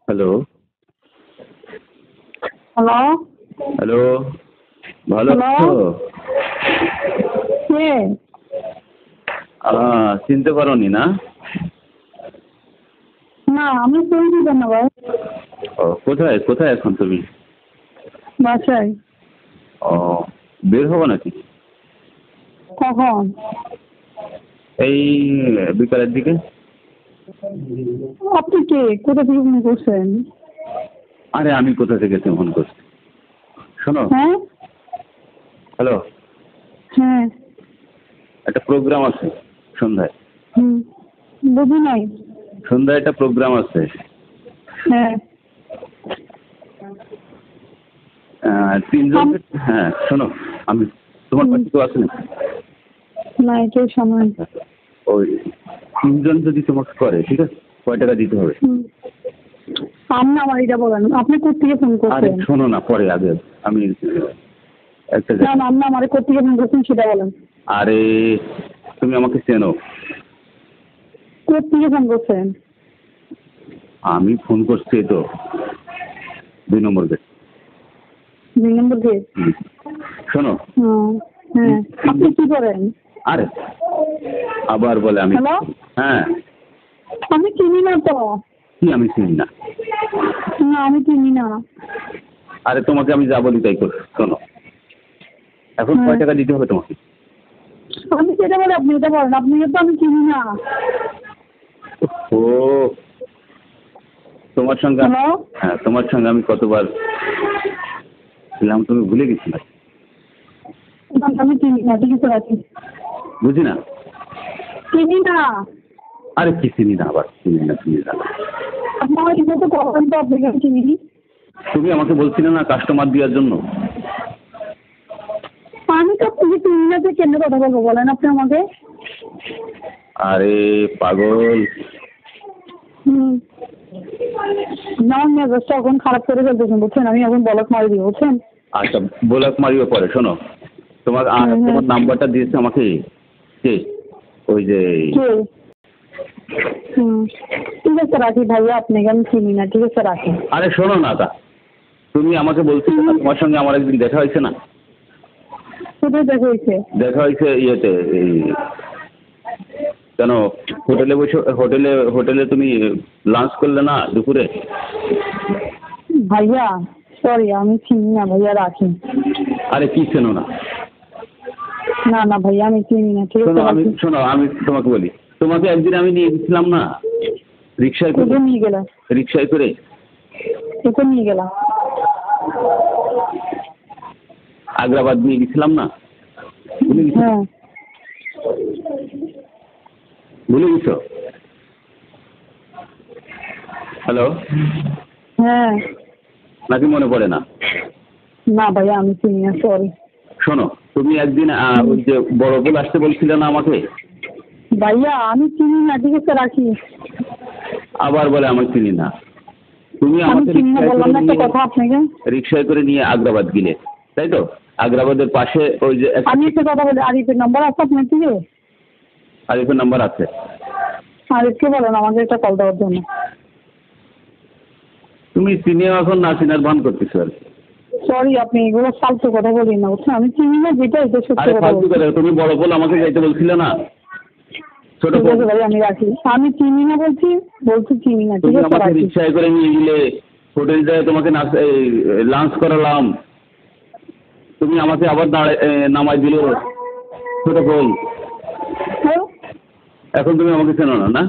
Hello, hello, hello, ভালো hello, আছো? কে? চিনতে পারোনি না? না, আমি চিনতে পারি না ভাই। কোথায় কোথায় এখন তুমি? বাসায়। ও, বের হবো নাকি? কখন? এই বিকালের দিকে। আপনি কে? কোথা থেকে ফোন করছেন? আরে আমি কোথা থেকে ফোন করছি? শোনো, হ্যাঁ? হ্যালো, হ্যাঁ। একটা প্রোগ্রাম আছে সন্ধ্যায়। হুম। বুঝি নাই। সন্ধ্যায় একটা প্রোগ্রাম আছে। হ্যাঁ। তিনজন। আম- হ্যাঁ, শোনো, আমি তোমার পাশে কেউ আছে না? না, কেউ সময়। ওই তিনজন যদি তোমাকে করে, ঠিক আছে, কয় টাকা দিতে হবে? আপনি আমার এটা বলেন, আপনি কোথেকে ফোন আরে করছেন? শোনো না, পরে আগে আমি একটা না না, আপনি আমার কোথেকে ফোন করছেন সেটা বলেন। আরে তুমি আমাকে চেনো? কোথেকে ফোন করছেন? আমি ফোন করছি তো 2 নম্বর গেট। 2 নম্বর গেট। শোনো, হ্যাঁ। আপনি কি করেন? আরে আবার বলে আমি। হ্যালো? হ্যাঁ, আমি চিনি না তো। কি আমি চিনি না? না, আমি চিনি না। আরে তোমাকে আমি যা বলি তাই করো। শোনো, এখন কয় হ্যাঁ। টাকা দিতে হবে তোমাকে? আমি সেটা বলে আপনি এটা বলেন, আপনি তো আমি চিনি না। ও, তোমার সঙ্গে হ্যালো? হ্যাঁ, তোমার সঙ্গে আমি কতবার ছিলাম তুমি ভুলে গেছি না? আমি চিনি না, ঠিক আছে রাখি। বুঝি না। চিনি না। আরে কি চিনি না, আবার চিনি না চিনি না। আপনি আমার ঠিক মতো কখন তো আপনাকে আমি চিনি। তুমি আমাকে বলছিলে না কাস্টমার দেওয়ার জন্য? আমি তো আপনাকে চিনি না, যে কেন কথা বলবো বলেন আপনি আমাকে। আরে পাগল। না, আমি মেজাজটা এখন খারাপ করে ফেলতেছেন বুঝছেন, আমি এখন বলক মারি দিব বুঝছেন। আচ্ছা, ব্লক মারিও পরে। শোনো, তোমার তোমার নাম্বারটা দিয়েছে আমাকে কে? ওই যে কে? ঠিক আছে রাখি ভাইয়া, আপনাকে আমি চিনি না, ঠিক আছে রাখি। আরে শোনো না, তা তুমি আমাকে বলছিলে না তোমার সঙ্গে আমার একদিন দেখা হয়েছে না? কোথায় দেখা হয়েছে? দেখা হয়েছে ইয়েতে, এই কেন হোটেলে বসে, হোটেলে তুমি লাঞ্চ করলে না দুপুরে? ভাইয়া সরি, আমি চিনি না ভাইয়া, রাখি। আরে কি চেনো না? না না ভাইয়া, আমি চিনি না, ঠিক আছে রাখি। শোনো, আমি তোমাকে বলি, তোমাকে একদিন আমি নিয়ে গেছিলাম না রিক্সায় করে? কোথায় নিয়ে গেলাম? রিক্সায় করে কোথায় নিয়ে গেলাম? আগ্রাবাদ নিয়ে গেছিলাম না? ভুলে গেছো? হ্যাঁ। ভুলে গেছো? হ্যালো, হ্যাঁ। নাকি মনে পড়ে না? না ভাইয়া, আমি চিনি না, সরি। শোনো, তুমি একদিন ওই যে বড় ভুল আসতে বলছিলে না আমাকে? ভাইয়া আমি চিনি না, ঠিক আছে রাখি। আবার বলে আমি চিনি না। তুমি আমি আমাকে চিনি না বললাম না একটা কথা আপনাকে। রিক্সায় করে নিয়ে আগ্রাবাদ গেলে, তাই তো? আগ্রাবাদের পাশে ওই যে আমি একটা কথা বলি, আরিফের নাম্বার আছে আপনার থেকে? আরিফের নাম্বার আছে? আরিফকে বলেন আমাকে একটা কল দেওয়ার জন্য। তুমি চিনিও এখন না চিনার ভান করতেছো আর কি। সরি, আপনি এগুলো ফালতু কথা বলি না বুঝছেন, আমি চিনি না, যেটা এটা সত্যি আরে কথা ফালতু বলছি। কথা, তুমি বড় ভুল আমাকে যাইতে বলছিলে না? ছোট ঠিক ভুল। আছে ভাই, আমি রাখি। আমি চিনি না বলছি চিনি না, ঠিক তুমি আছে আমাকে রাখি। রিক্সায় করে নিয়ে গেলে, হোটেল যায় তোমাকে লাঞ্চ করালাম, তুমি আমাকে আবার নামাই দিলে। ছোট ভুল। হ্যাঁ? এখন তুমি আমাকে চেনো না, না?